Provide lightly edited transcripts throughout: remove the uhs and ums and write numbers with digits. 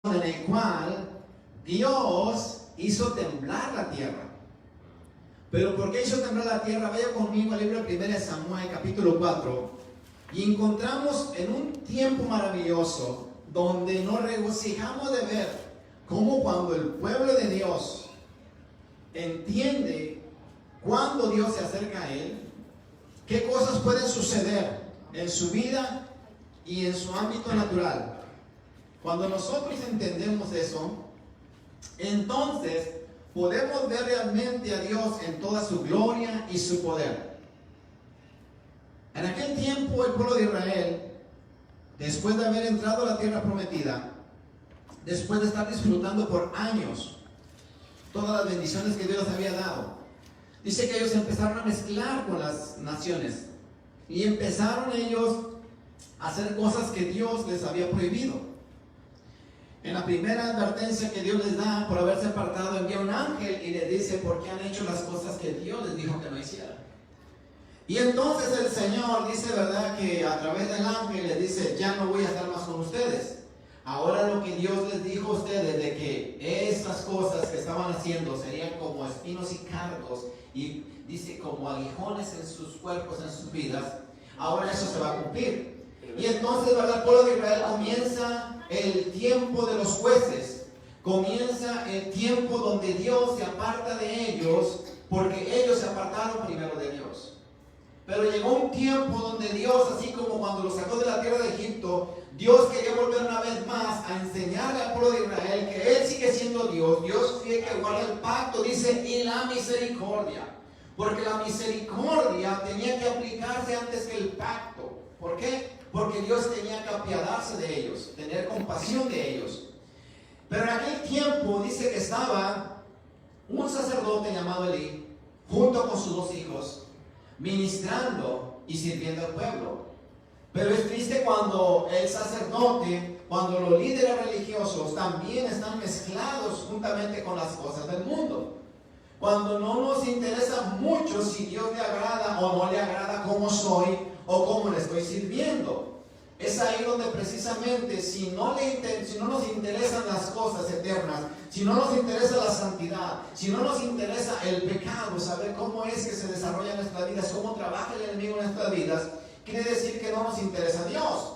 en el cual Dios hizo temblar la tierra. Pero ¿por qué hizo temblar la tierra? Vaya conmigo al libro 1 Samuel, capítulo 4, y encontramos en un tiempo maravilloso donde nos regocijamos de ver cómo cuando el pueblo de Dios entiende cuando Dios se acerca a él, qué cosas pueden suceder en su vida y en su ámbito natural. Cuando nosotros entendemos eso, entonces podemos ver realmente a Dios en toda su gloria y su poder. En aquel tiempo el pueblo de Israel, después de haber entrado a la tierra prometida, después de estar disfrutando por años todas las bendiciones que Dios había dado, dice que ellos empezaron a mezclar con las naciones y empezaron ellos a hacer cosas que Dios les había prohibido. En la primera advertencia que Dios les da por haberse apartado, envía un ángel y les dice por qué han hecho las cosas que Dios les dijo que no hicieran. Y entonces el Señor dice, ¿verdad?, que a través del ángel les dice, ya no voy a estar más con ustedes. Ahora lo que Dios les dijo a ustedes de que estas cosas que estaban haciendo serían como espinos y cardos, y dice como aguijones en sus cuerpos, en sus vidas, ahora eso se va a cumplir. Y entonces, ¿verdad?, el pueblo de Israel comienza el tiempo de los jueces, comienza el tiempo donde Dios se aparta de ellos, porque ellos se apartaron primero de Dios. Pero llegó un tiempo donde Dios, así como cuando los sacó de la tierra de Egipto, Dios quería volver una vez más a enseñarle al pueblo de Israel que Él sigue siendo Dios, Dios fiel que guarda el pacto, dice, y la misericordia. Porque la misericordia tenía que aplicarse antes que el pacto. ¿Por qué? Porque Dios tenía que apiadarse de ellos, tener compasión de ellos. Pero en aquel tiempo dice que estaba un sacerdote llamado Elí, junto con sus dos hijos, ministrando y sirviendo al pueblo. Pero es triste cuando el sacerdote, cuando los líderes religiosos también están mezclados juntamente con las cosas del mundo. Cuando no nos interesa mucho si Dios le agrada o no le agrada cómo soy o cómo le estoy sirviendo. Es ahí donde precisamente si no nos interesan las cosas eternas, si no nos interesa la santidad, si no nos interesa el pecado, saber cómo es que se desarrolla en nuestras vidas, cómo trabaja el enemigo en nuestras vidas, quiere decir que no nos interesa Dios.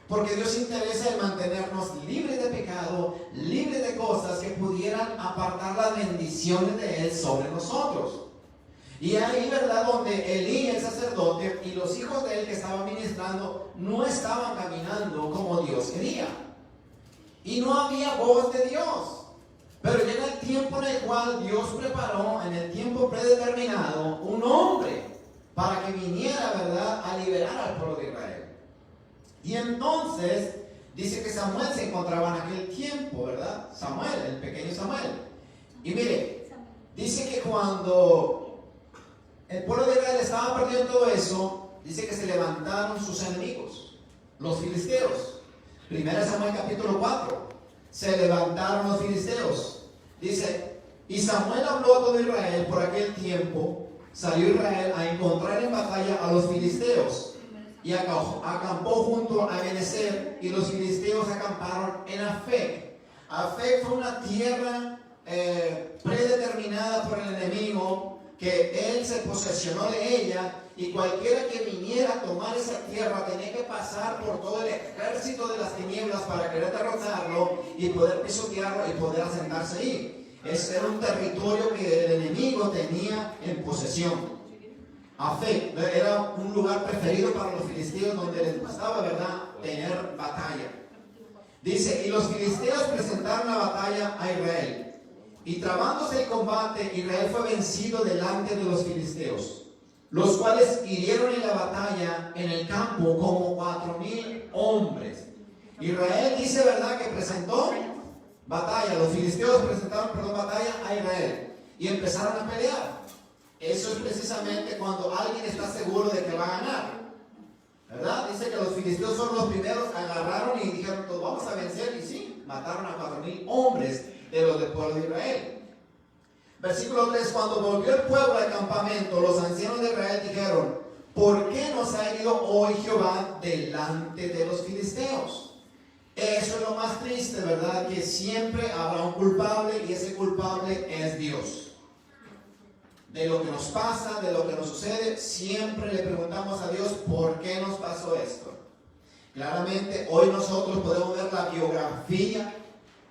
Porque Dios interesa en mantenernos libres de pecado, libres de cosas que pudieran apartar las bendiciones de Él sobre nosotros. Y ahí, ¿verdad?, donde Elí, el sacerdote, y los hijos de él que estaban ministrando, no estaban caminando como Dios quería. Y no había voz de Dios. Pero llega el tiempo en el cual Dios preparó, en el tiempo predeterminado, un hombre para que viniera, ¿verdad?, a liberar al pueblo de Israel. Y entonces, dice que Samuel se encontraba en aquel tiempo, ¿verdad? Samuel, el pequeño Samuel. Y mire, dice que cuando el pueblo de Israel estaba perdiendo todo eso, dice que se levantaron sus enemigos, los filisteos. 1 Samuel capítulo 4, se levantaron los filisteos. Dice, y Samuel habló a todo Israel por aquel tiempo, salió Israel a encontrar en batalla a los filisteos, y acampó junto a Ebenezer, y los filisteos acamparon en Afec. Afec fue una tierra predeterminada por el enemigo, que él se posesionó de ella, y cualquiera que viniera a tomar esa tierra tenía que pasar por todo el ejército de las tinieblas para querer derrotarlo y poder pisotearlo y poder asentarse ahí. Ese era un territorio que el enemigo tenía en posesión. Afec era un lugar preferido para los filisteos donde les gustaba, ¿verdad?, tener batalla. Dice, y los filisteos presentaron la batalla a Israel. Y trabándose el combate, Israel fue vencido delante de los filisteos, los cuales hirieron en la batalla en el campo como 4,000 hombres. Israel dice, ¿verdad?, que presentó batalla. Los filisteos presentaron, batalla a Israel y empezaron a pelear. Eso es precisamente cuando alguien está seguro de que va a ganar, ¿verdad? Dice que los filisteos son los primeros, agarraron y dijeron, pues vamos a vencer, y sí, mataron a 4,000 hombres de los del pueblo de Israel. Versículo 3, cuando volvió el pueblo al campamento, los ancianos de Israel dijeron, ¿por qué nos ha herido hoy Jehová delante de los filisteos? Eso es lo más triste, ¿verdad? Que siempre habrá un culpable y ese culpable es Dios. De lo que nos pasa, de lo que nos sucede, siempre le preguntamos a Dios, ¿por qué nos pasó esto? Claramente, hoy nosotros podemos ver la biografía,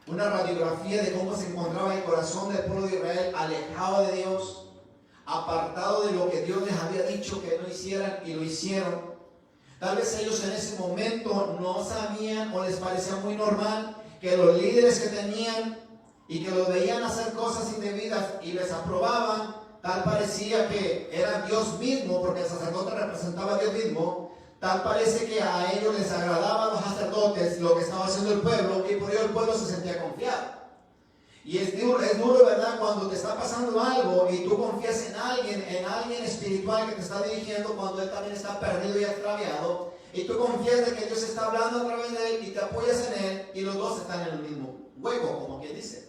una radiografía de cómo se encontraba el corazón del pueblo de Israel alejado de Dios, apartado de lo que Dios les había dicho que no hicieran y lo hicieron. Tal vez ellos en ese momento no sabían o les parecía muy normal que los líderes que tenían y que los veían hacer cosas indebidas y les aprobaban, tal parecía que era Dios mismo, porque el sacerdote representaba a Dios mismo. Tal parece que a ellos les agradaba a los sacerdotes lo que estaba haciendo el pueblo y por ello el pueblo se sentía confiado. Y es duro, ¿verdad? Cuando te está pasando algo y tú confías en alguien espiritual que te está dirigiendo cuando él también está perdido y extraviado, y tú confías de que Dios está hablando a través de él y te apoyas en él y los dos están en el mismo hueco, como quien dice.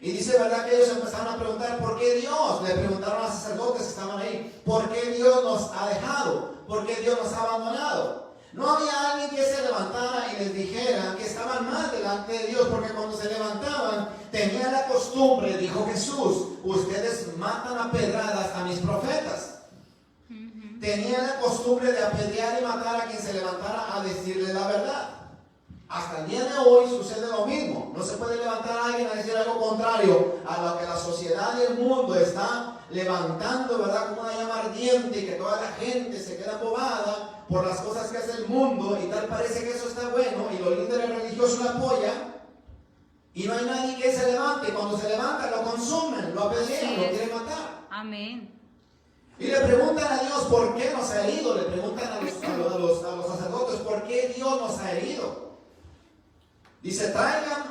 Y dice, ¿verdad? Que ellos empezaron a preguntar, ¿por qué Dios? Le preguntaron a los sacerdotes que estaban ahí, ¿por qué Dios nos ha dejado? ¿Por qué Dios nos ha abandonado? No había alguien que se levantara y les dijera que estaban mal delante de Dios, porque cuando se levantaban tenían la costumbre, dijo Jesús, ustedes matan a pedradas a mis profetas. Tenían la costumbre de apedrear y matar a quien se levantara a decirle la verdad. Hasta el día de hoy sucede lo mismo. No se puede levantar a alguien a decir algo contrario a lo que la sociedad y el mundo está levantando, ¿verdad? Como una llama ardiente y que toda la gente se queda embobada por las cosas que hace el mundo y tal parece que eso está bueno y los líderes religiosos lo apoyan y no hay nadie que se levante. Cuando se levanta lo consumen, lo apedrean, lo quieren matar. Amén. Y le preguntan a Dios por qué nos ha herido. Le preguntan a los sacerdotes por qué Dios nos ha herido. Dice,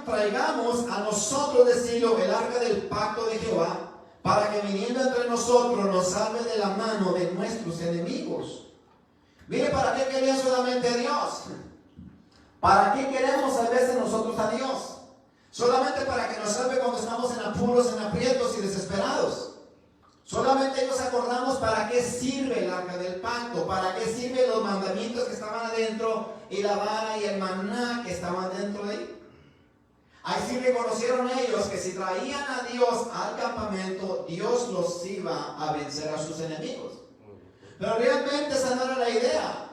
traigamos a nosotros de Silo el arca del pacto de Jehová, para que viniendo entre nosotros nos salve de la mano de nuestros enemigos. Mire, ¿para qué querían solamente a Dios? ¿Para qué queremos a veces nosotros a Dios? Solamente para que nos salve cuando estamos en apuros, en aprietos y desesperados. Solamente nos acordamos para qué sirve el arca del pacto, para qué sirven los mandamientos que estaban adentro y la vara y el maná que estaban dentro de ahí. Ahí sí reconocieron ellos que si traían a Dios al campamento, Dios los iba a vencer a sus enemigos. Pero realmente esa no era la idea,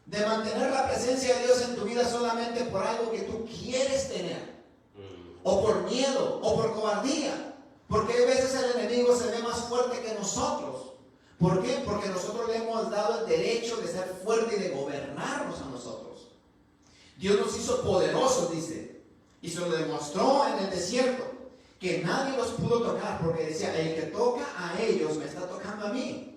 de mantener la presencia de Dios en tu vida solamente por algo que tú quieres tener, o por miedo, o por cobardía. Porque a veces el enemigo se ve más fuerte que nosotros. ¿Por qué? Porque nosotros le hemos dado el derecho de ser fuerte y de gobernarnos a nosotros. Dios nos hizo poderosos, dice, y se lo demostró en el desierto, que nadie los pudo tocar, porque decía, el que toca a ellos me está tocando a mí.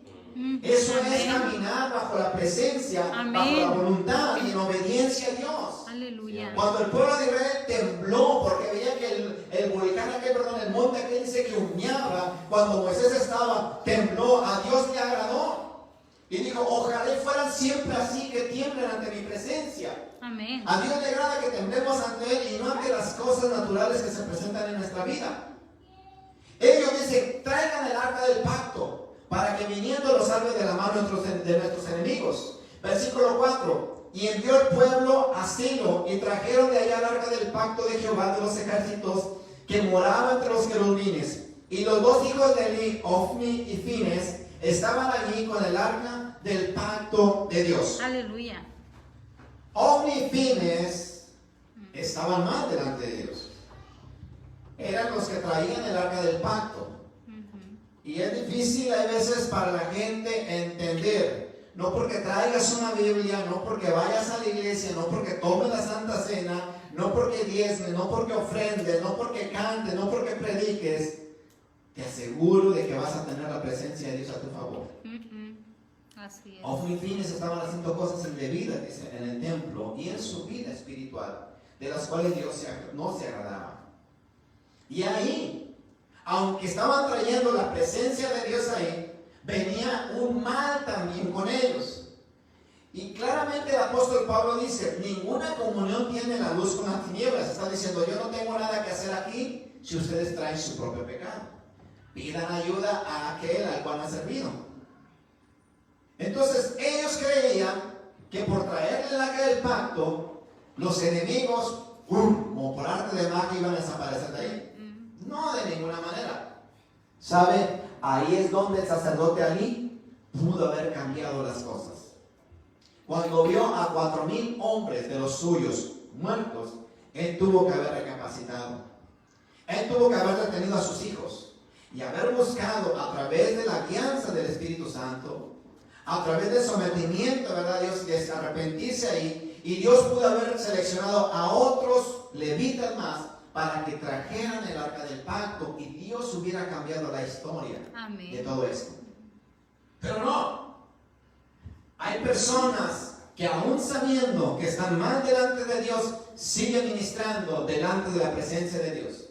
Eso es caminar bajo la presencia, bajo la voluntad y en obediencia a Dios. Aleluya. Cuando el pueblo de Israel tembló porque veía que el volcán aquel, el monte aquel dice que humeaba, cuando Moisés estaba, tembló, a Dios le agradó. Y dijo, ojalá fueran siempre así, que tiemblen ante mi presencia. Amén. A Dios le agrada que temblemos ante Él y no ante las cosas naturales que se presentan en nuestra vida. Ellos dicen, traigan el arca del pacto, para que viniendo los salve de la mano de nuestros enemigos. Versículo 4. Y envió el pueblo a Silo, y trajeron de allá el arca del pacto de Jehová de los ejércitos, que moraba entre los querubines. Y los dos hijos de Eli, Ofni y Fines, estaban allí con el arca del pacto de Dios. Aleluya. Ofni y Fines estaban mal delante de Dios. Eran los que traían el arca del pacto. Y es difícil a veces para la gente entender, no porque traigas una Biblia, no porque vayas a la iglesia, no porque tomes la Santa Cena, no porque diezmes, no porque ofrendes, no porque cantes, no porque prediques, te aseguro de que vas a tener la presencia de Dios a tu favor. Así es. Ofni y Fines estaban haciendo cosas indebidas, dice, en el templo y en su vida espiritual, de las cuales Dios no se agradaba. Y ahí, aunque estaban trayendo la presencia de Dios ahí, venía un mal también con ellos. Y claramente el apóstol Pablo dice, ninguna comunión tiene la luz con las tinieblas. Está diciendo, yo no tengo nada que hacer aquí si ustedes traen su propio pecado. Pidan ayuda a aquel al cual han servido. Entonces ellos creían que por traerle el arca del pacto, los enemigos, como por arte de magia, iban a desaparecer de ahí. No, de ninguna manera. ¿Sabe? Ahí es donde el sacerdote Alí pudo haber cambiado las cosas. Cuando vio a 4,000 hombres de los suyos muertos, él tuvo que haber recapacitado. Él tuvo que haber detenido a sus hijos y haber buscado a través de la guianza del Espíritu Santo, a través del sometimiento, ¿verdad? Dios, de arrepentirse ahí, y Dios pudo haber seleccionado a otros levitas más para que trajeran el arca del pacto y Dios hubiera cambiado la historia. Amén. De todo esto. Pero no. Hay personas que aún sabiendo que están mal delante de Dios, siguen ministrando delante de la presencia de Dios.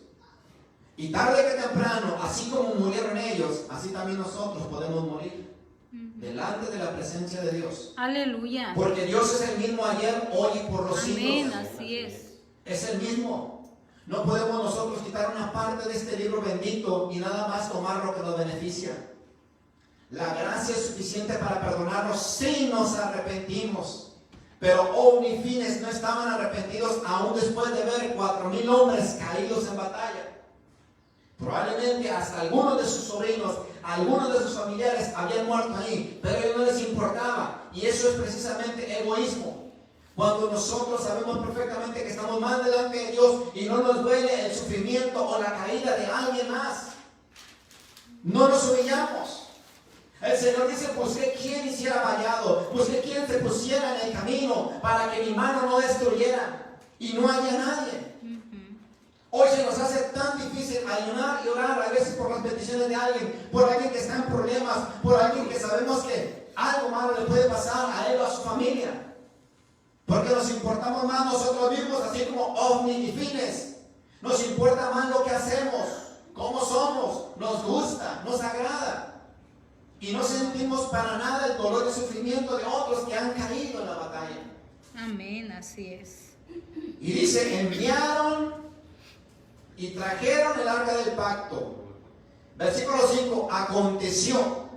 Y tarde que temprano, así como murieron ellos, así también nosotros podemos morir delante de la presencia de Dios. Aleluya. Porque Dios es el mismo ayer, hoy y por los siglos. Amén, así es. Es el mismo. No podemos nosotros quitar una parte de este libro bendito y nada más tomar lo que nos beneficia. La gracia es suficiente para perdonarnos si nos arrepentimos. Pero Ofni y Finehas no estaban arrepentidos aún después de ver 4,000 hombres caídos en batalla. Probablemente hasta algunos de sus sobrinos, algunos de sus familiares habían muerto ahí, pero a ellos no les importaba. Y eso es precisamente egoísmo. Cuando nosotros sabemos perfectamente que estamos mal delante de Dios y no nos duele el sufrimiento o la caída de alguien más, no nos humillamos. El Señor dice: busqué quien hiciera vallado, busqué quien se pusiera en el camino para que mi mano no destruyera, y no haya nadie. Hoy se nos hace tan difícil ayunar y orar a veces por las peticiones de alguien, por alguien que está en problemas, por alguien que sabemos que algo malo le puede pasar a él o a su familia, porque nos importamos más nosotros mismos, así como Ofni y Finehas. Nos importa más lo que hacemos, cómo somos, nos gusta, nos agrada. Y no sentimos para nada el dolor y sufrimiento de otros que han caído en la batalla. Amén, así es. Y dice: enviaron y trajeron el arca del pacto. Versículo 5. Aconteció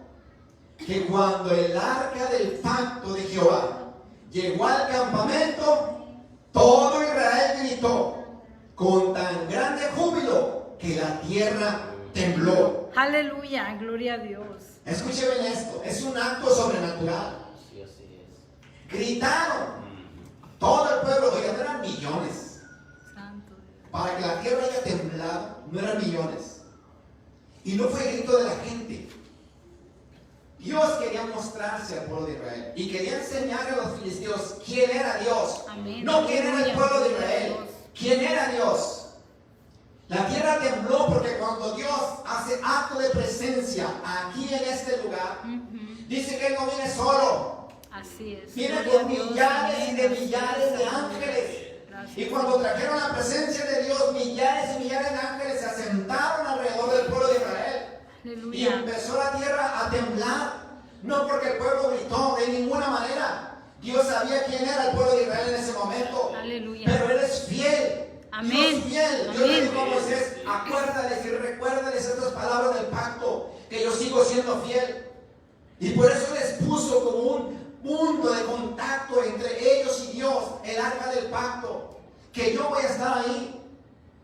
que cuando el arca del pacto de Jehová llegó al campamento, todo Israel gritó con tan grande júbilo que la tierra tembló. Aleluya, gloria a Dios. Escuchen bien esto, es un acto sobrenatural. Sí, así es. Gritaron todo el pueblo, oigan, no eran millones. Santo Dios. Para que la tierra haya temblado, no eran millones. Y no fue grito de la gente. Dios quería mostrarse al pueblo de Israel y quería enseñar a los filisteos quién era Dios. Amén. No quién era el pueblo de Israel, quién era Dios. La tierra tembló porque cuando Dios hace acto de presencia aquí en este lugar, dice que Él no viene solo. Así es. Viene con millares y de millares de ángeles. Y cuando trajeron la presencia de Dios, millares y millares de ángeles se asentaron alrededor del pueblo de Israel. Aleluya. Y empezó la tierra a temblar. No porque el pueblo gritó, de ninguna manera. Dios sabía quién era el pueblo de Israel en ese momento. Aleluya. Pero Él es fiel. Amén. Dios es fiel. Amén. Dios le dijo a Moisés: acuérdales y recuérdales estas palabras del pacto, que yo sigo siendo fiel. Y por eso les puso como un punto de contacto entre ellos y Dios, el arca del pacto, que yo voy a estar ahí.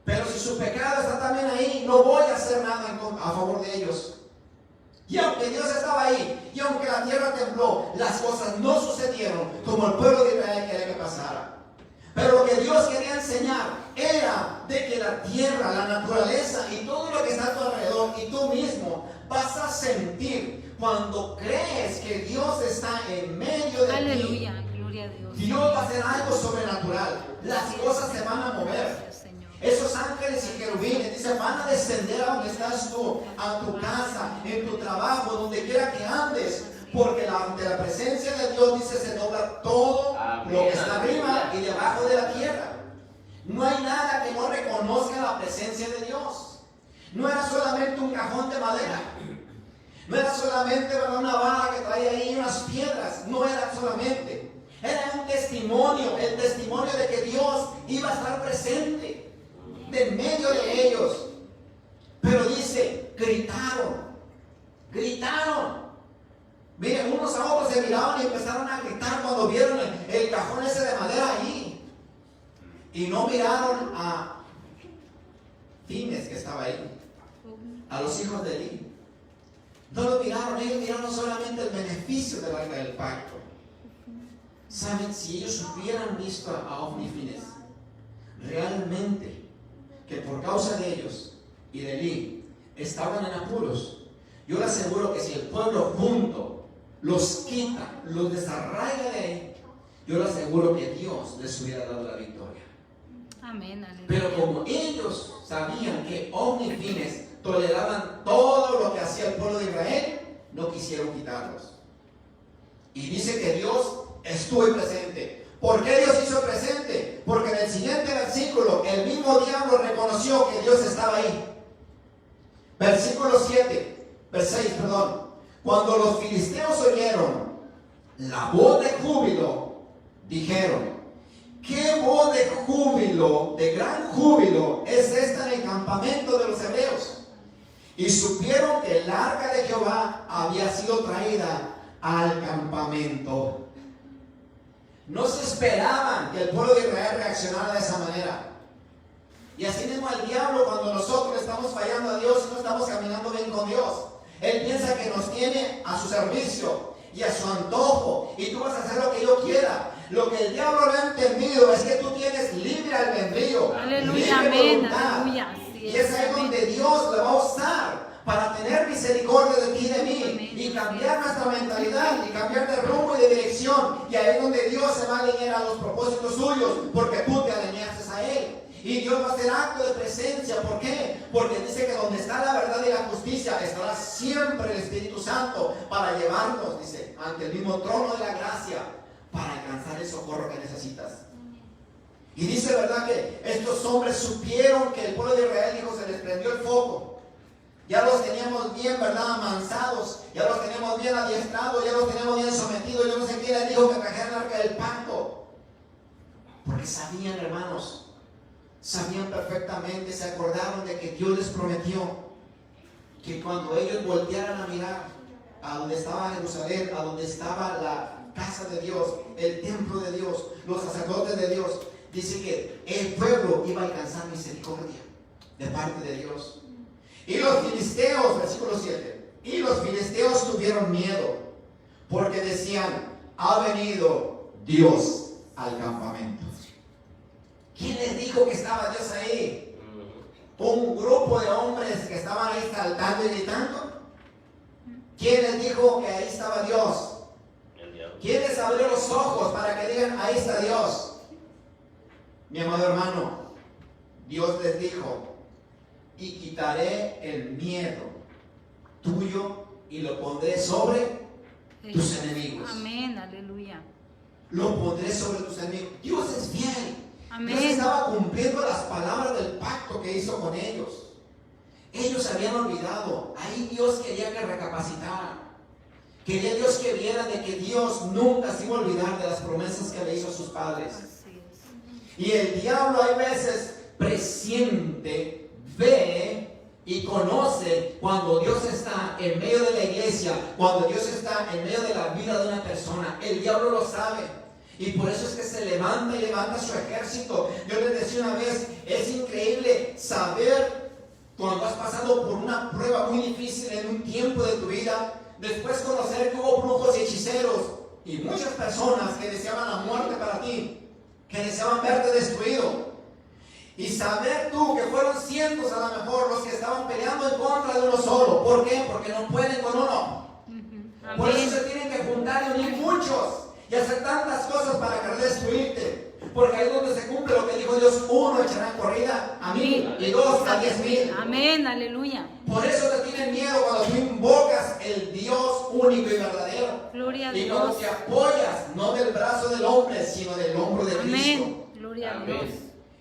Pero si su pecado está también ahí, no voy a hacer nada a favor de ellos. Y aunque Dios estaba ahí, y aunque la tierra tembló, las cosas no sucedieron como el pueblo de Israel quería que pasara. Pero lo que Dios quería enseñar era de que la tierra, la naturaleza y todo lo que está a tu alrededor y tú mismo vas a sentir cuando crees que Dios está en medio de ti. Aleluya, gloria a Dios. Dios va a hacer algo sobrenatural. Las cosas se van a mover. Gracias, Señor. Esos ángeles y querubines, dice, van a descender a donde estás tú, a tu casa, en tu trabajo, donde quiera que andes. Porque ante la presencia de Dios, dice, se dobla todo lo que está arriba y debajo de la tierra. No hay nada que no reconozca la presencia de Dios. No era solamente un cajón de madera. No era solamente una vara que traía ahí unas piedras. No era solamente. Era un testimonio, el testimonio de que Dios iba a estar presente de en medio de ellos. Pero dice, gritaron. Miren, unos a otros se miraban y empezaron a gritar cuando vieron el cajón ese de madera ahí. Y no miraron a Fines, que estaba ahí, a los hijos de Eli. No lo miraron, ellos miraron solamente el beneficio del arca del pacto. Saben, si ellos hubieran visto a Ofni y Fines, realmente que por causa de ellos y de Eli estaban en apuros, yo les aseguro que si el pueblo junto los quita, los desarraiga de ahí, yo les aseguro que Dios les hubiera dado la victoria. Amén, aleluya. Pero como ellos sabían que Ofni y Fines toleraban todo lo que hacía el pueblo de Israel, no quisieron quitarlos. Y dice que Dios estuvo presente. ¿Por qué Dios hizo presente? Porque en el siguiente versículo el mismo diablo reconoció que Dios estaba ahí. Versículo 6, perdón. Cuando los filisteos oyeron la voz de júbilo, dijeron: ¿qué voz de júbilo, de gran júbilo, es esta en el campamento de los hebreos? Y supieron que el arca de Jehová había sido traída al campamento. No se esperaban que el pueblo de Israel reaccionara de esa manera. Y así mismo el diablo, cuando nosotros estamos fallando a Dios y no estamos caminando bien con Dios, él piensa que nos tiene a su servicio y a su antojo, y tú vas a hacer lo que yo quiera. Lo que el diablo no ha entendido es que tú tienes libre albedrío, Aleluya, libre amén, voluntad. aleluya. Así Y es ahí amén. donde Dios le va a usar para tener misericordia de ti y de mí, Amén. y cambiar nuestra mentalidad, y cambiar de rumbo y de dirección. Y ahí es donde Dios se va a alinear a los propósitos suyos, porque tú te alineaste a Él. Y Dios va a hacer acto de presencia. ¿Por qué? Porque dice que donde está la verdad y la justicia, estará siempre el Espíritu Santo para llevarnos, dice, ante el mismo trono de la gracia, para alcanzar el socorro que necesitas. Y dice, ¿verdad?, que estos hombres supieron que el pueblo de Israel, dijo, se les prendió el foco. Ya los teníamos bien, ¿verdad?, amansados, ya los teníamos bien adiestrados, ya los teníamos bien sometidos. Yo no sé quién les dijo que trajeran el arca del pacto, porque sabían, hermanos, sabían perfectamente, se acordaron de que Dios les prometió que cuando ellos voltearan a mirar a donde estaba Jerusalén, a donde estaba la casa de Dios, el templo de Dios, los sacerdotes de Dios, dice que el pueblo iba a alcanzar misericordia de parte de Dios. Y los filisteos, versículo 7, y los filisteos tuvieron miedo, porque decían: ha venido Dios al campamento. ¿Quién les dijo que estaba Dios ahí? ¿Un grupo de hombres que estaban ahí saltando y gritando? ¿Quién les dijo que ahí estaba Dios? ¿Quién les abrió los ojos para que digan: ahí está Dios? Mi amado hermano, Dios les dijo: y quitaré el miedo tuyo y lo pondré sobre tus enemigos. Amén, aleluya. Lo pondré sobre tus enemigos. Dios es fiel. Amén. Dios estaba cumpliendo las palabras del pacto que hizo con ellos. Ellos se habían olvidado. Ahí Dios quería que recapacitaran. Quería Dios que viera de que Dios nunca se iba a olvidar de las promesas que le hizo a sus padres. Así es. Y el diablo hay veces presiente, ve y conoce cuando Dios está en medio de la iglesia, cuando Dios está en medio de la vida de una persona. El diablo lo sabe. Y por eso es que se levanta y levanta su ejército. Yo les decía una vez, es increíble saber cuando has pasado por una prueba muy difícil en un tiempo de tu vida, después conocer que hubo brujos y hechiceros y muchas personas que deseaban la muerte para ti, que deseaban verte destruido. Y saber tú que fueron cientos a lo mejor los que estaban peleando en contra de uno solo. ¿Por qué? Porque no pueden con uno. Por eso se tienen que juntar y unir muchos y hacer tantas cosas para querer destruirte. Porque ahí es donde se cumple lo que dijo Dios: uno echará corrida a 1000 y 2 a 10,000. Amén, aleluya. Por eso te tienen miedo cuando tú invocas el Dios único y verdadero. Gloria a Y cuando Dios. te apoyas no del brazo del hombre, sino del hombro de Cristo. Amén, gloria a Amén. Dios.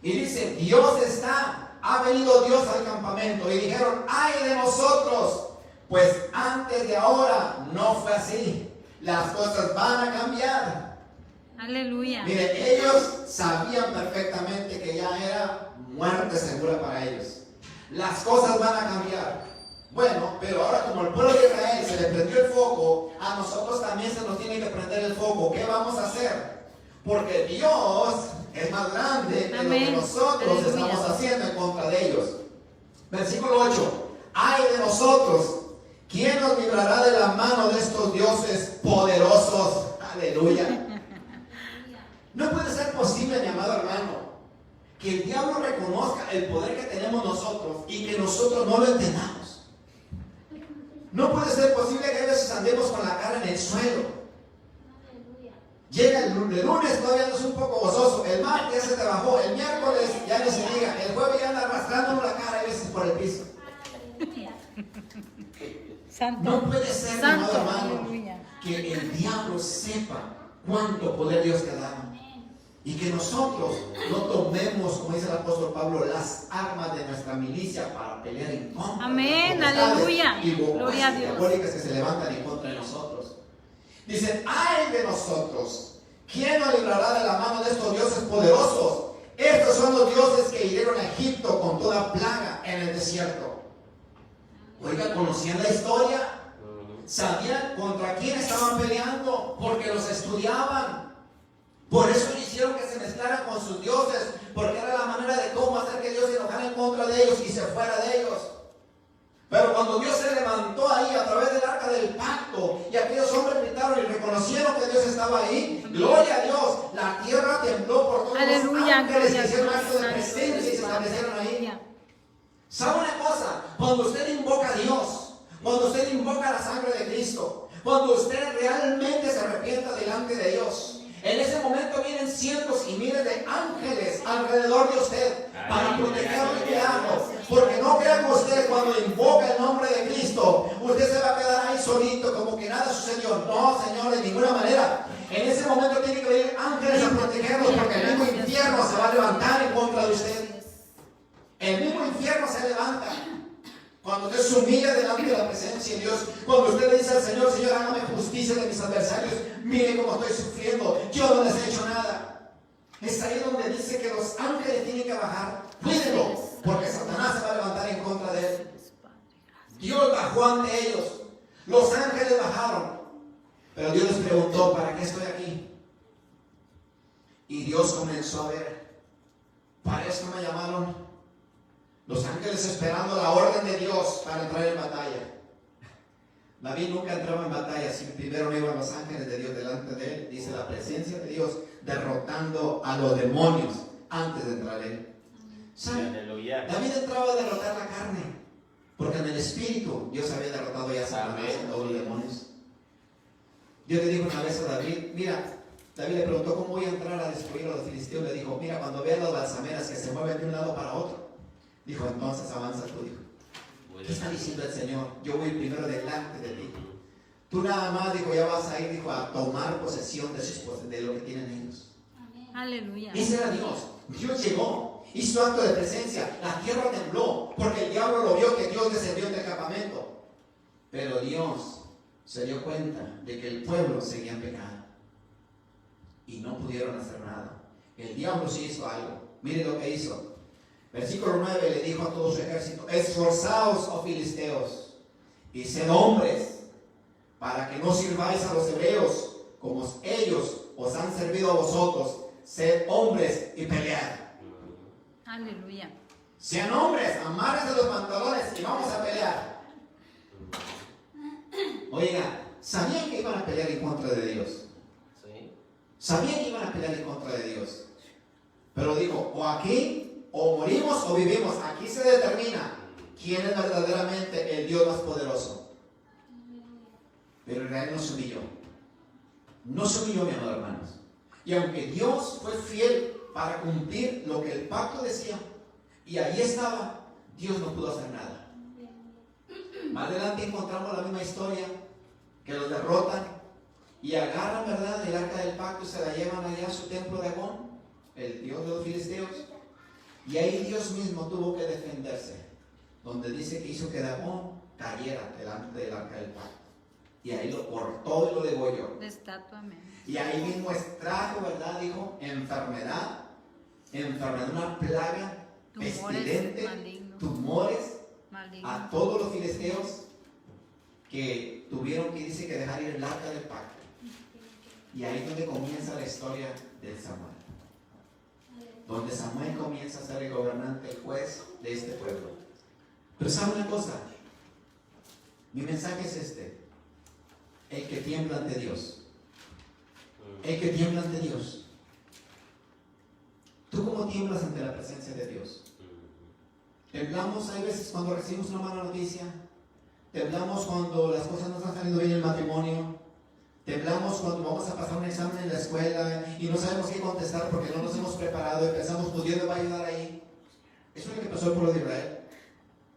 Y dice: Dios está, ha venido Dios al campamento. Y dijeron: ay de nosotros, pues antes de ahora no fue así. Las cosas van a cambiar. Aleluya. Miren, ellos sabían perfectamente que ya era muerte segura para ellos. Las cosas van a cambiar. Bueno, pero ahora como el pueblo de Israel se le prendió el foco, a nosotros también se nos tiene que prender el foco. ¿Qué vamos a hacer? Porque Dios es más grande de lo que Amén. nosotros Aleluya. estamos haciendo en contra de ellos. Versículo 8. Ay de nosotros, ¿quién nos librará de la mano de estos dioses poderosos? Aleluya. No puede ser posible, mi amado hermano, que el diablo reconozca el poder que tenemos nosotros y que nosotros no lo entendamos. No puede ser posible que a veces andemos con la cara en el suelo. Llega el lunes, todavía no es un poco gozoso. El martes ya se te bajó. El miércoles ya no se diga. El jueves ya anda arrastrando la cara a veces por el piso. Santo. No puede ser, mi Santo. amado hermano, Aleluya. que el diablo sepa cuánto poder Dios te ha dado. Y que nosotros no tomemos, como dice el apóstol Pablo, las armas de nuestra milicia para pelear en contra Amén, de las potestades aleluya. y Gloria a Dios. diabólicas que se levantan en contra de nosotros. Dicen, ay de nosotros, ¿quién nos librará de la mano de estos dioses poderosos? Estos son los dioses que hirieron a Egipto con toda plaga en el desierto. Oiga, ¿conocían la historia? ¿Sabían contra quién estaban peleando? Porque los estudiaban. Por eso hicieron que se mezclaran con sus dioses, porque era la manera de cómo hacer que Dios se enojara en contra de ellos y se fuera de ellos. Pero cuando Dios se levantó ahí a través del arca del pacto y aquellos hombres gritaron y reconocieron que Dios estaba ahí, gloria a Dios, la tierra tembló por todos Aleluya, los ángeles gloria que a hicieron Dios. acto de Santo, presencia y se establecieron ahí. aleluya. ¿Sabe una cosa? Cuando usted invoca a Dios, cuando usted invoca la sangre de Cristo, cuando usted realmente se arrepienta delante de Dios, en ese momento vienen cientos y miles de ángeles alrededor de usted para protegerlo y cuidarlo. Porque no crea que usted cuando invoca el nombre de Cristo, usted se va a quedar ahí solito como que nada sucedió. No, Señor, de ninguna manera. En ese momento tiene que venir ángeles a protegerlo porque el mismo infierno se va a levantar en contra de usted. El mismo infierno se levanta. Cuando usted se humilla delante de la presencia de Dios, cuando usted le dice al Señor, Señor, hágame justicia de mis adversarios, mire cómo estoy sufriendo, yo no les he hecho nada. Es ahí donde dice que los ángeles tienen que bajar. Cuídenlo, porque Satanás se va a levantar en contra de él. Dios bajó ante ellos, los ángeles bajaron, pero Dios les preguntó, ¿para qué estoy aquí? Y Dios comenzó a ver, para esto me llamaron. Los ángeles esperando la orden de Dios para entrar en batalla. David nunca entraba en batalla si primero no iban los ángeles de Dios delante de él. Dice la presencia de Dios derrotando a los demonios antes de entrar él. ¿Sabe? David entraba a derrotar la carne, porque en el espíritu Dios había derrotado ya a Satanás y a todos los demonios. Dios le dijo una vez a David, mira, David le preguntó cómo voy a entrar a destruir a los filisteos. Le dijo, mira, cuando veas las balsameras que se mueven de un lado para otro, dijo, entonces avanza tú, dijo. ¿Qué está diciendo el Señor? Yo voy primero delante de ti. Tú nada más, dijo, ya vas a ir, dijo, a tomar posesión de lo que tienen ellos. Aleluya. Ese era Dios. Dios llegó, hizo acto de presencia. La tierra tembló, porque el diablo lo vio que Dios descendió del campamento. Pero Dios se dio cuenta de que el pueblo seguía en pecado. Y no pudieron hacer nada. El diablo sí hizo algo. Mire lo que hizo. Versículo 9 le dijo a todo su ejército, esforzaos, oh filisteos, y sed hombres, para que no sirváis a los hebreos, como ellos os han servido a vosotros. Sed hombres y pelead. Aleluya. Sean hombres, amárrense los pantalones y vamos a pelear. Oiga, ¿sabían que iban a pelear en contra de Dios? Sí. Sabían que iban a pelear en contra de Dios. Pero dijo, o aquí o morimos o vivimos. Aquí se determina quién es verdaderamente el Dios más poderoso. Pero Israel no se humilló. No se humilló, mi amado hermanos. Y aunque Dios fue fiel para cumplir lo que el pacto decía, y ahí estaba, Dios no pudo hacer nada. Más adelante encontramos la misma historia, que los derrotan y agarran, ¿verdad?, el arca del pacto y se la llevan allá a su templo de Agón, el dios de los filisteos. Y ahí Dios mismo tuvo que defenderse, donde dice que hizo que Dagón cayera delante del arca del pacto. Y ahí lo cortó y lo degolló. De estatua, amén. Y ahí mismo extrajo, ¿verdad? Dijo, enfermedad, una plaga, pestilente, tumores, maligno. a todos los filisteos que tuvieron que, dice, que dejar ir el arca del pacto. Y ahí es donde comienza la historia del Samuel. donde Samuel comienza a ser el gobernante, el juez de este pueblo. Pero ¿sabe una cosa? Mi mensaje es este: el que tiembla ante Dios. El que tiembla ante Dios. ¿Tú cómo tiemblas ante la presencia de Dios? Temblamos, hay veces cuando recibimos una mala noticia. Temblamos cuando las cosas no están saliendo bien en el matrimonio. Temblamos cuando vamos a pasar un examen en la escuela y no sabemos qué contestar porque no nos hemos preparado y pensamos, pues Dios me va a ayudar ahí. Eso es lo que pasó al pueblo de Israel.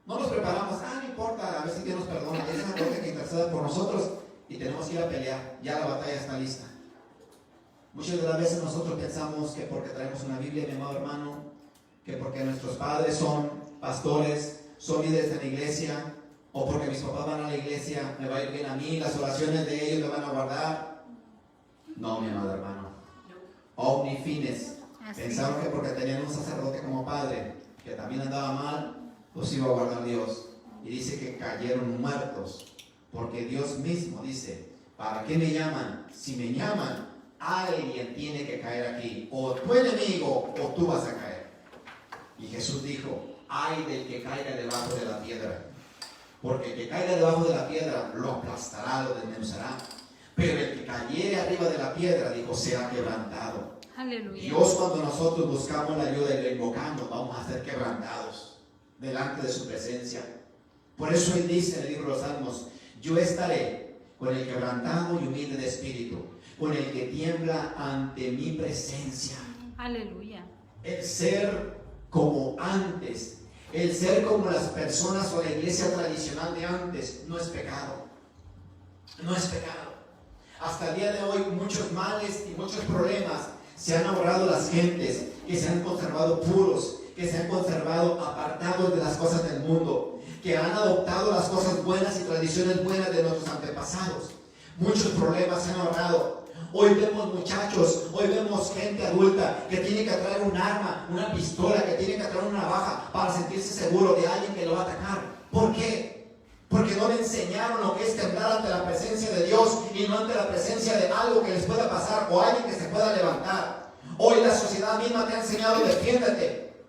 No nos preparamos, no importa, a ver si Dios nos perdona. Es una cosa que interceda por nosotros y tenemos que ir a pelear. Ya la batalla está lista. Muchas de las veces nosotros pensamos que porque traemos una Biblia, mi amado hermano, que porque nuestros padres son pastores, son líderes de la iglesia, o porque mis papás van a la iglesia, me va a ir bien a mí, las oraciones de ellos me van a guardar. No, mi amado hermano. Omnifines. Pensaron que porque tenían un sacerdote como padre, que también andaba mal, los iba a guardar Dios. Y dice que cayeron muertos, porque Dios mismo dice, ¿para qué me llaman? Si me llaman, alguien tiene que caer aquí, o tu enemigo, o tú vas a caer. Y Jesús dijo, ay del que caiga debajo de la piedra. Porque el que caiga debajo de la piedra lo aplastará, lo desmenuzará. Pero el que cayere arriba de la piedra, dijo, será quebrantado. Aleluya. Dios, cuando nosotros buscamos la ayuda y le invocamos, vamos a ser quebrantados delante de su presencia. Por eso Él dice en el libro de los Salmos, yo estaré con el quebrantado y humilde de espíritu, con el que tiembla ante mi presencia. Aleluya. El ser como antes, el ser como las personas o la iglesia tradicional de antes, no es pecado. No es pecado. Hasta el día de hoy muchos males y muchos problemas se han ahorrado las gentes que se han conservado puros, que se han conservado apartados de las cosas del mundo, que han adoptado las cosas buenas y tradiciones buenas de nuestros antepasados. Muchos problemas se han ahorrado. Hoy vemos muchachos, hoy vemos gente adulta que tiene que traer un arma, una pistola, que tiene que traer una navaja para sentirse seguro de alguien que lo va a atacar. ¿Por qué? Porque no le enseñaron lo que es temblar ante la presencia de Dios y no ante la presencia de algo que les pueda pasar o alguien que se pueda levantar. Hoy la sociedad misma te ha enseñado, defiéndete.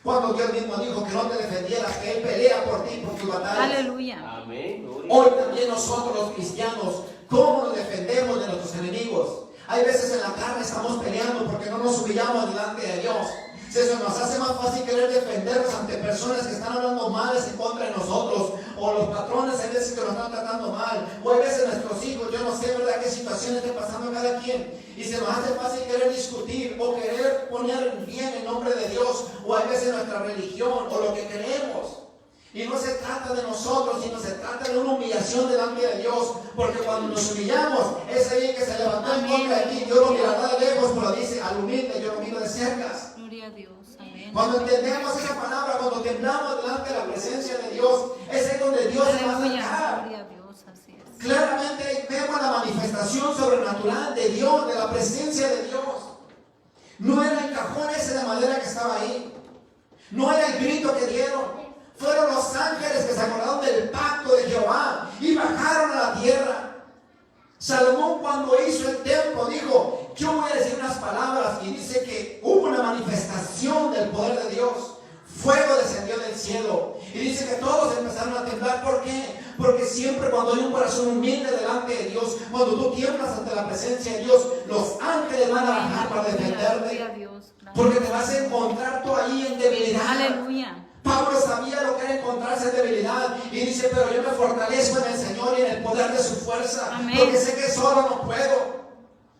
Cuando Dios mismo dijo que no te defendieras, que Él pelea por ti, por tus batallas. Aleluya. Amén. Hoy también nosotros los cristianos, ¿cómo nos defendemos de nuestros enemigos? Hay veces en la carne estamos peleando porque no nos humillamos delante de Dios. Eso nos hace más fácil querer defendernos ante personas que están hablando males en contra de nosotros, o los patrones hay veces que nos están tratando mal, o hay veces nuestros hijos, yo no sé, ¿verdad?, qué situaciones está pasando cada quien, y se nos hace fácil querer discutir o querer poner bien el nombre de Dios, o hay veces nuestra religión o lo que queremos. Y no se trata de nosotros, sino se trata de una humillación delante de Dios. Porque cuando nos humillamos, ese alguien que se levantó en contra de ti, Dios lo mirará de lejos, pero dice, al humilde yo lo miro de cerca. Gloria a Dios. Amén. Cuando entendemos esa palabra, cuando temblamos delante de la presencia de Dios, ese es donde Dios se va a Aleluya. acercar. Gloria a Dios. Así es. Claramente vemos la manifestación sobrenatural de Dios, de la presencia de Dios. No era el cajón ese de madera que estaba ahí. No era el grito que dieron. Fueron los ángeles que se acordaron del pacto de Jehová y bajaron a la tierra. Salomón, cuando hizo el templo, dijo, yo voy a decir unas palabras, y dice que hubo una manifestación del poder de Dios. Fuego descendió del cielo y dice que todos empezaron a temblar. ¿Por qué? Porque siempre cuando hay un corazón humilde delante de Dios, cuando tú tiemblas ante la presencia de Dios, los ángeles van a bajar para defenderte, porque te vas a encontrar tú ahí en debilidad. Aleluya. Pablo sabía lo que era encontrarse en debilidad y dice, pero yo me fortalezco en el Señor y en el poder de su fuerza. Amén. Porque sé que solo no puedo.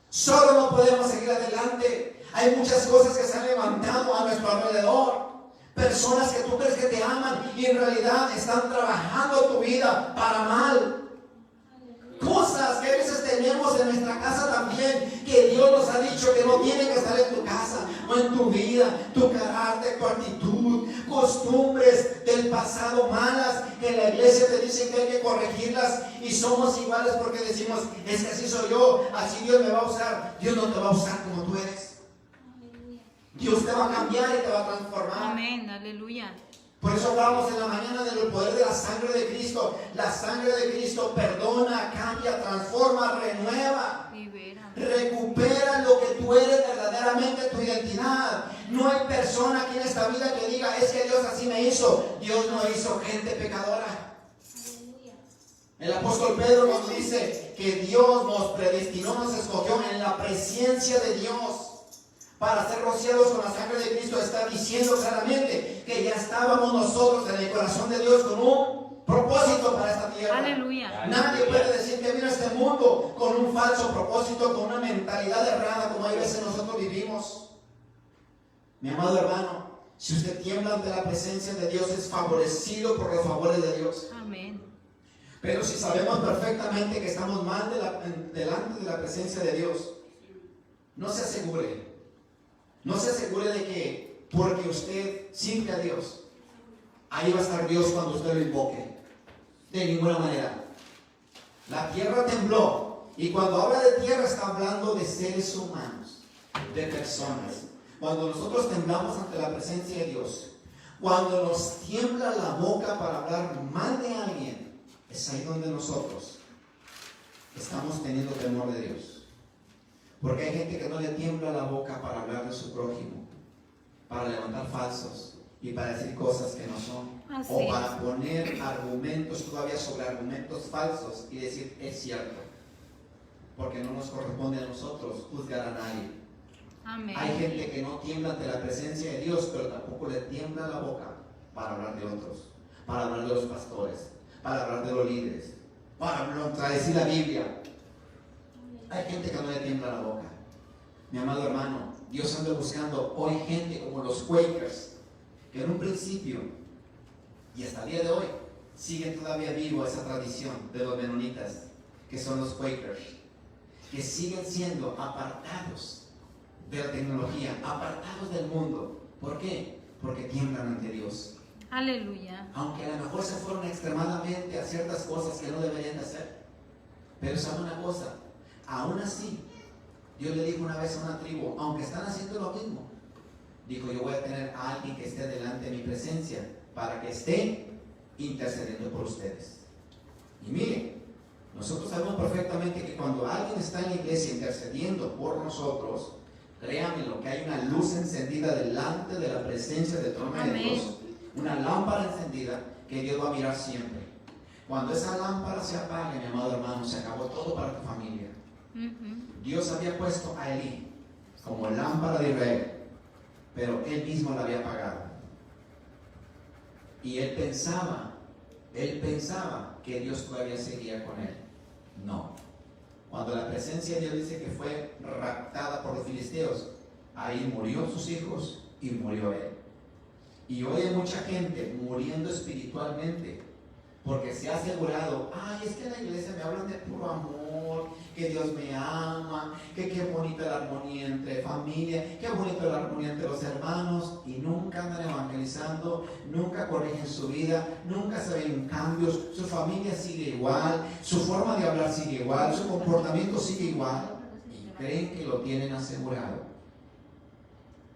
Solo no podemos seguir adelante. Hay muchas cosas que se han levantado a nuestro alrededor. Personas que tú crees que te aman y en realidad están trabajando tu vida para mal. Cosas que a veces tenemos en nuestra casa también, que Dios nos ha dicho que no tienen que estar en tu casa o en tu vida, tu carácter, tu actitud, costumbres del pasado malas, que en la iglesia te dicen que hay que corregirlas y somos iguales porque decimos, es que así soy yo, así Dios me va a usar. Dios no te va a usar como tú eres. Dios te va a cambiar y te va a transformar. Amén. Aleluya. Por eso hablamos en la mañana del poder de la sangre de Cristo. La sangre de Cristo perdona, cambia, transforma, renueva. Libera. Recupera lo que tú tú eres verdaderamente tu identidad. No hay persona aquí en esta vida que diga, es que Dios así me hizo. Dios no hizo gente pecadora. El apóstol Pedro nos dice que Dios nos predestinó, nos escogió en la presencia de Dios para ser rociados con la sangre de Cristo. Está diciendo claramente que ya estábamos nosotros en el corazón de Dios con un propósito para esta tierra. Aleluya. Nadie puede decir que vino a este mundo con un falso propósito, con una mentalidad errada como hay veces nosotros vivimos. Mi amado hermano, si usted tiembla ante la presencia de Dios, es favorecido por los favores de Dios. Amén. Pero si sabemos perfectamente que estamos mal delante de la presencia de Dios, no se asegure de que porque usted sirve a Dios, ahí va a estar Dios cuando usted lo invoque. De ninguna manera. La tierra tembló, y cuando habla de tierra está hablando de seres humanos, de personas. Cuando nosotros temblamos ante la presencia de Dios, cuando nos tiembla la boca para hablar mal de alguien, es ahí donde nosotros estamos teniendo temor de Dios. Porque hay gente que no le tiembla la boca para hablar de su prójimo, para levantar falsos y para decir cosas que no son. Así O es. para poner argumentos todavía sobre argumentos falsos y decir es cierto. Porque no nos corresponde a nosotros juzgar a nadie. Amén. Hay gente que no tiembla ante la presencia de Dios, pero tampoco le tiembla la boca para hablar de otros, para hablar de los pastores, para hablar de los líderes, para contradecir la Biblia. Hay gente que no le tiembla la boca. Mi amado hermano, Dios anda buscando hoy gente como los Quakers, que en un principio y hasta el día de hoy siguen todavía vivo esa tradición de los menonitas, que son los Quakers, que siguen siendo apartados de la tecnología, apartados del mundo. ¿Por qué? Porque tiemblan ante Dios. Aleluya. Aunque a lo mejor se fueron extremadamente a ciertas cosas que no deberían de hacer. Pero sabe una cosa, aún así, Dios le dijo una vez a una tribu, aunque están haciendo lo mismo, dijo, yo voy a tener a alguien que esté delante de mi presencia para que esté intercediendo por ustedes. Y miren, nosotros sabemos perfectamente que cuando alguien está en la iglesia intercediendo por nosotros, créanme lo que hay una luz encendida delante de la presencia del trono de Dios, una lámpara encendida que Dios va a mirar siempre. Cuando esa lámpara se apague, mi amado hermano, se acabó todo para tu familia. Dios había puesto a Elí como lámpara de Israel, pero él mismo la había apagado. Y él pensaba que Dios todavía seguía con él. No. Cuando la presencia de Dios dice que fue raptada por los filisteos, ahí murió sus hijos y murió él. Y hoy hay mucha gente muriendo espiritualmente porque se ha asegurado, ay, es que en la iglesia me hablan de puro amor, que Dios me ama, que qué bonita la armonía entre familia, qué bonita la armonía entre los hermanos, y nunca andan evangelizando, nunca corrigen su vida, nunca se ven cambios, su familia sigue igual, su forma de hablar sigue igual, su comportamiento sigue igual, y creen que lo tienen asegurado.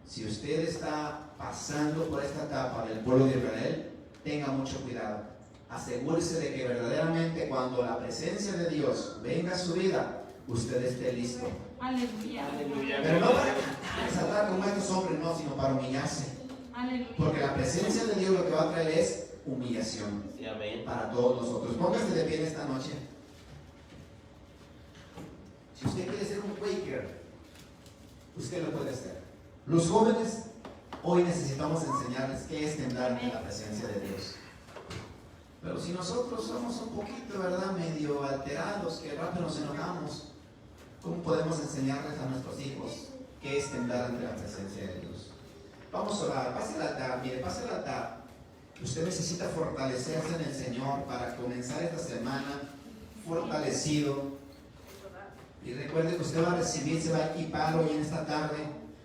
Si usted está pasando por esta etapa del pueblo de Israel, tenga mucho cuidado. Asegúrese de que verdaderamente cuando la presencia de Dios venga a su vida, usted esté listo. Aleluya. Pero no para saltar como estos hombres, no, sino para humillarse. Aleluya. Porque la presencia de Dios lo que va a traer es humillación Sí, amén. para todos nosotros. Póngase de pie en esta noche. Si usted quiere ser un Quaker, usted lo puede hacer. Los jóvenes, hoy necesitamos enseñarles qué es temblar ante la presencia de Dios. Pero si nosotros somos un poquito, ¿verdad?, medio alterados, que rápido nos enojamos, ¿cómo podemos enseñarles a nuestros hijos qué es temblar ante la presencia de Dios? Vamos a orar. Pase el altar, mire, pase el altar. Usted necesita fortalecerse en el Señor para comenzar esta semana fortalecido. Y recuerde que usted va a recibir, se va a equipar hoy en esta tarde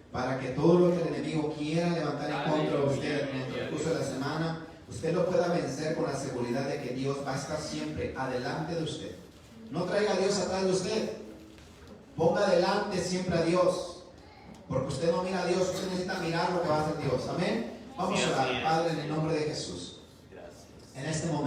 para que todo lo que el enemigo quiera levantar en contra de usted en el transcurso de la semana, usted lo pueda vencer con la seguridad de que Dios va a estar siempre adelante de usted. No traiga a Dios atrás de usted. Ponga adelante siempre a Dios. Porque usted no mira a Dios, usted necesita mirar lo que va a hacer Dios. Amén. Vamos a orar, Padre, en el nombre de Jesús. Gracias. En este momento.